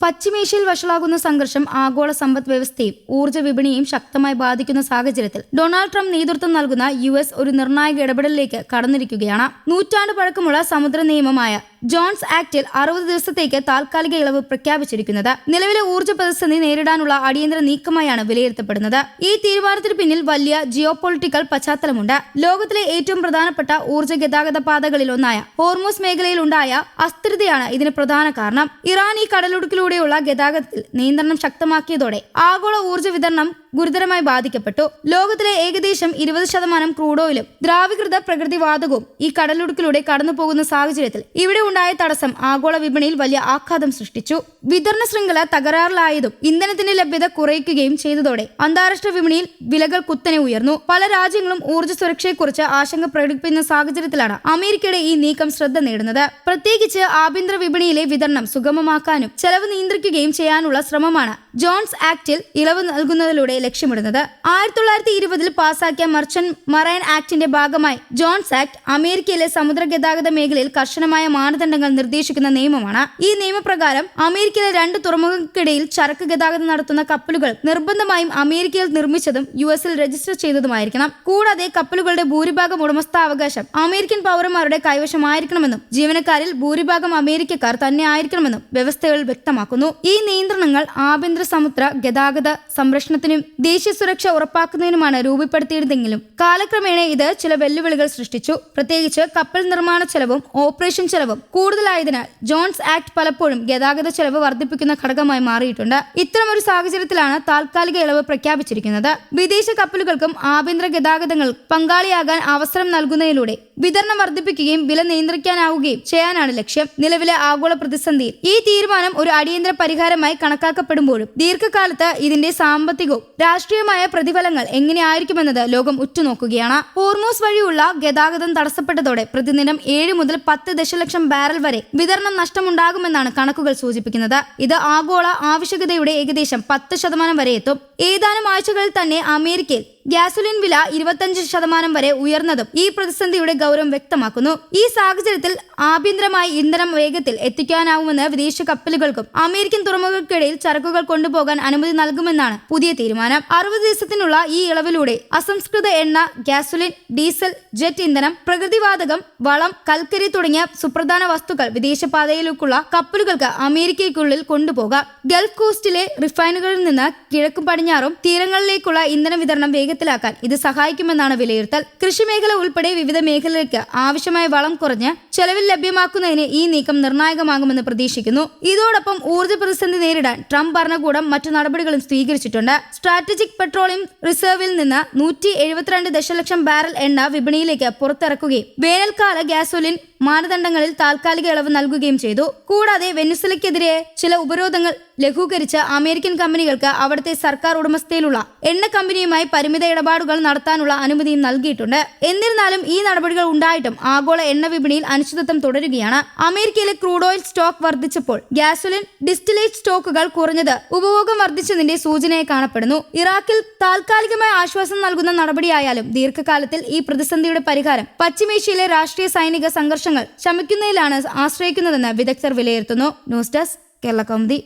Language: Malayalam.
പശ്ചിമേഷ്യയിൽ വഷളാകുന്ന സംഘർഷം ആഗോള സമ്പദ് വ്യവസ്ഥയും ഊർജ്ജ വിപണിയെയും ശക്തമായി ബാധിക്കുന്ന സാഹചര്യത്തിൽ ഡൊണാൾഡ് ട്രംപ് നേതൃത്വം നൽകുന്ന US ഒരു നിർണായക ഇടപെടലിലേക്ക് കടന്നിരിക്കുകയാണ്. നൂറ്റാണ്ട് പഴക്കമുള്ള സമുദ്ര നിയമമായ ജോൺസ് ആക്ടിൽ 60 ദിവസത്തേക്ക് താൽക്കാലിക ഇളവ് പ്രഖ്യാപിച്ചിരിക്കുന്നത് നിലവിലെ ഊർജ്ജ പ്രതിസന്ധി നേരിടാനുള്ള അടിയന്തര നീക്കമായാണ് വിലയിരുത്തപ്പെടുന്നത്. ഈ തീരുമാനത്തിന് പിന്നിൽ വലിയ ജിയോപൊളിറ്റിക്കൽ പശ്ചാത്തലമുണ്ട്. ലോകത്തിലെ ഏറ്റവും പ്രധാനപ്പെട്ട ഊർജ്ജ ഗതാഗത പാതകളിൽ ഒന്നായ ഹോർമൂസ് മേഖലയിൽ ഉണ്ടായ അസ്ഥിരതയാണ് ഇതിന് പ്രധാന കാരണം. ഇറാൻ ഈ കടലിടുക്കിലൂടെയുള്ള ഗതാഗതത്തിൽ നിയന്ത്രണം ശക്തമാക്കിയതോടെ ആഗോള ഊർജ്ജ വിതരണം ഗുരുതരമായി ബാധിക്കപ്പെട്ടു. ലോകത്തിലെ ഏകദേശം 20% ക്രൂഡ് ഓയിലും ദ്രാവീകൃത പ്രകൃതിവാതകവും ഈ കടലിടുക്കിലൂടെ കടന്നു പോകുന്ന സാഹചര്യത്തിൽ ഇവിടെ ഉണ്ടായ തടസ്സം ആഗോള വിപണിയിൽ വലിയ ആഘാതം സൃഷ്ടിച്ചു. വിതരണ ശൃംഖല തകരാറിലായതും ഇന്ധനത്തിന്റെ ലഭ്യത കുറയ്ക്കുകയും ചെയ്തതോടെ അന്താരാഷ്ട്ര വിപണിയിൽ വിലകൾ കുത്തനെ ഉയർന്നു. പല രാജ്യങ്ങളും ഊർജ്ജ സുരക്ഷയെക്കുറിച്ച് ആശങ്ക പ്രകടിപ്പിക്കുന്ന സാഹചര്യത്തിലാണ് അമേരിക്കയുടെ ഈ നീക്കം ശ്രദ്ധ നേടുന്നത്. പ്രത്യേകിച്ച് ആഭ്യന്തര വിപണിയിലെ വിതരണം സുഗമമാക്കാനും ചെലവ് നിയന്ത്രിക്കുകയും ചെയ്യാനുള്ള ശ്രമമാണ് ജോൺസ് ആക്ടിൽ ഇളവ് നൽകുന്നതിലൂടെ ലക്ഷ്യമിടുന്നത്. 1920 പാസാക്കിയ മർച്ചന്റ് മറൈൻ ആക്ടിന്റെ ഭാഗമായി ജോൺസ് ആക്ട് അമേരിക്കയിലെ സമുദ്ര ഗതാഗത മേഖലയിൽ കർശനമായ മാനദണ്ഡങ്ങൾ നിർദ്ദേശിക്കുന്ന നിയമമാണ്. ഈ നിയമപ്രകാരം അമേരിക്കയിലെ 2 തുറമുഖങ്ങൾക്കിടയിൽ ചരക്ക് ഗതാഗതം നടത്തുന്ന കപ്പലുകൾ നിർബന്ധമായും അമേരിക്കയിൽ നിർമ്മിച്ചതും US-ൽ രജിസ്റ്റർ ചെയ്തതുമായിരിക്കണം. കൂടാതെ കപ്പലുകളുടെ ഭൂരിഭാഗം ഉടമസ്ഥാവകാശം അമേരിക്കൻ പൗരന്മാരുടെ കൈവശമായിരിക്കണമെന്നും ജീവനക്കാരിൽ ഭൂരിഭാഗം അമേരിക്കക്കാർ തന്നെ ആയിരിക്കണമെന്നും വ്യവസ്ഥകൾ വ്യക്തമാക്കുന്നു. ഈ നിയന്ത്രണങ്ങൾ ആഭ്യന്തര സമുദ്ര ഗതാഗത സംരക്ഷണത്തിനും ദേശീയ സുരക്ഷ ഉറപ്പാക്കുന്നതിനുമാണ് രൂപപ്പെടുത്തിയതെങ്കിലും കാലക്രമേണ ഇത് ചില വെല്ലുവിളികൾ സൃഷ്ടിച്ചു. പ്രത്യേകിച്ച് കപ്പൽ നിർമ്മാണ ചെലവും ഓപ്പറേഷൻ ചെലവും കൂടുതലായതിനാൽ ജോൺസ് ആക്ട് പലപ്പോഴും ഗതാഗത ചെലവ് വർദ്ധിപ്പിക്കുന്ന ഘടകമായി മാറിയിട്ടുണ്ട്. ഇത്തരമൊരു സാഹചര്യത്തിലാണ് താൽക്കാലിക ഇളവ് പ്രഖ്യാപിച്ചിരിക്കുന്നത്. വിദേശ കപ്പലുകൾക്കും ആഭ്യന്തര ഗതാഗതങ്ങൾ പങ്കാളിയാകാൻ അവസരം നൽകുന്നതിലൂടെ വിതരണം വർദ്ധിപ്പിക്കുകയും വില നിയന്ത്രിക്കാനാവുകയും ചെയ്യാനാണ് ലക്ഷ്യം. നിലവിലെ ആഗോള പ്രതിസന്ധിയിൽ ഈ തീരുമാനം ഒരു അടിയന്തര പരിഹാരമായി കണക്കാക്കപ്പെടുമ്പോഴും ദീർഘകാലത്ത് ഇതിന്റെ സാമ്പത്തികവും രാഷ്ട്രീയമായ പ്രതിഫലങ്ങൾ എങ്ങനെയായിരിക്കുമെന്നത് ലോകം ഉറ്റുനോക്കുകയാണ്. ഹോർമൂസ് വഴിയുള്ള ഗതാഗതം തടസ്സപ്പെട്ടതോടെ പ്രതിദിനം 7 മുതൽ 10 ദശലക്ഷം ബാരൽ വരെ വിതരണം നഷ്ടമുണ്ടാകുമെന്നാണ് കണക്കുകൾ സൂചിപ്പിക്കുന്നത്. ഇത് ആഗോള ആവശ്യകതയുടെ ഏകദേശം 10% വരെ എത്തും. ഏതാനും ആഴ്ചകളിൽ തന്നെ അമേരിക്കയിൽ ഗ്യാസുലിൻ വില 25% വരെ ഉയർന്നതും ഈ പ്രതിസന്ധിയുടെ ഗൗരവം വ്യക്തമാക്കുന്നു. ഈ സാഹചര്യത്തിൽ ആഭ്യന്തരമായി ഇന്ധനം വേഗത്തിൽ എത്തിക്കാനാവുമെന്ന് വിദേശ കപ്പലുകൾക്കും അമേരിക്കൻ തുറമുഖങ്ങൾക്കിടയിൽ ചരക്കുകൾ കൊണ്ടുപോകാൻ അനുമതി നൽകുമെന്നാണ് പുതിയ തീരുമാനം. 60 ദിവസത്തിനുള്ള ഈ ഇളവിലൂടെ അസംസ്കൃത എണ്ണ, ഗ്യാസുലിൻ, ഡീസൽ, ജെറ്റ് ഇന്ധനം, പ്രകൃതിവാതകം, വളം, കൽക്കരി തുടങ്ങിയ സുപ്രധാന വസ്തുക്കൾ വിദേശപാതയിലേക്കുള്ള കപ്പലുകൾക്ക് അമേരിക്കയ്ക്കുള്ളിൽ കൊണ്ടുപോകാം. ഗൾഫ് കോസ്റ്റിലെ റിഫൈനറികളിൽ നിന്ന് കിഴക്കും പടിഞ്ഞാറും തീരങ്ങളിലേക്കുള്ള ഇന്ധന വിതരണം വേഗത്തിലാക്കാൻ ഇത് സഹായിക്കുമെന്നാണ് വിലയിരുത്തൽ. കൃഷിമേഖല ഉൾപ്പെടെ വിവിധ മേഖലകൾക്ക് ആവശ്യമായ വളം കുറഞ്ഞ് ചെലവിൽ ലഭ്യമാക്കുന്നതിന് ഈ നീക്കം നിർണായകമാകുമെന്ന് പ്രതീക്ഷിക്കുന്നു. ഇതോടൊപ്പം ഊർജ്ജ പ്രതിസന്ധി നേരിടാൻ ട്രംപ് ഭരണകൂടം മറ്റു നടപടികളും സ്വീകരിച്ചിട്ടുണ്ട്. സ്ട്രാറ്റജിക് പെട്രോളിയം റിസർവിൽ നിന്ന് 172 ദശലക്ഷം ബാരൽ എണ്ണ വിപണിയിലേക്ക് പുറത്തിറക്കുകയും വേനൽക്കാല ഗ്യാസോലിൻ മാനദണ്ഡങ്ങളിൽ താൽക്കാലിക ഇളവ് നൽകുകയും ചെയ്തു. കൂടാതെ വെനിസുലയ്ക്കെതിരെ ചില ഉപരോധങ്ങൾ ലഘൂകരിച്ച് അമേരിക്കൻ കമ്പനികൾക്ക് അവിടുത്തെ സർക്കാർ ഉടമസ്ഥയിലുള്ള എണ്ണ കമ്പനിയുമായി പരിമിത ഇടപാടുകൾ നടത്താനുള്ള അനുമതിയും നൽകിയിട്ടുണ്ട്. എന്നിരുന്നാലും ഈ നടപടികൾ ഉണ്ടായിട്ടും ആഗോള എണ്ണ വിപണിയിൽ അനിശ്ചിതത്വം തുടരുകയാണ്. അമേരിക്കയിലെ ക്രൂഡ് ഓയിൽ സ്റ്റോക്ക് വർദ്ധിച്ചപ്പോൾ ഗ്യാസോലിൻ ഡിസ്റ്റിലേറ്റ് സ്റ്റോക്കുകൾ കുറഞ്ഞത് ഉപഭോഗം വർദ്ധിച്ചതിന്റെ സൂചനയായി കാണപ്പെടുന്നു. ഇറാഖിൽ താൽക്കാലികമായ ആശ്വാസം നൽകുന്ന നടപടിയായാലും ദീർഘകാലത്തിൽ ഈ പ്രതിസന്ധിയുടെ പരിഹാരം പശ്ചിമേഷ്യയിലെ രാഷ്ട്രീയ സൈനിക സംഘർഷങ്ങൾ ശമിക്കുന്നതിലാണ് ആശ്രയിക്കുന്നതെന്ന് വിദഗ്ധർ വിലയിരുത്തുന്നു. News desk Kerala Kaumudi.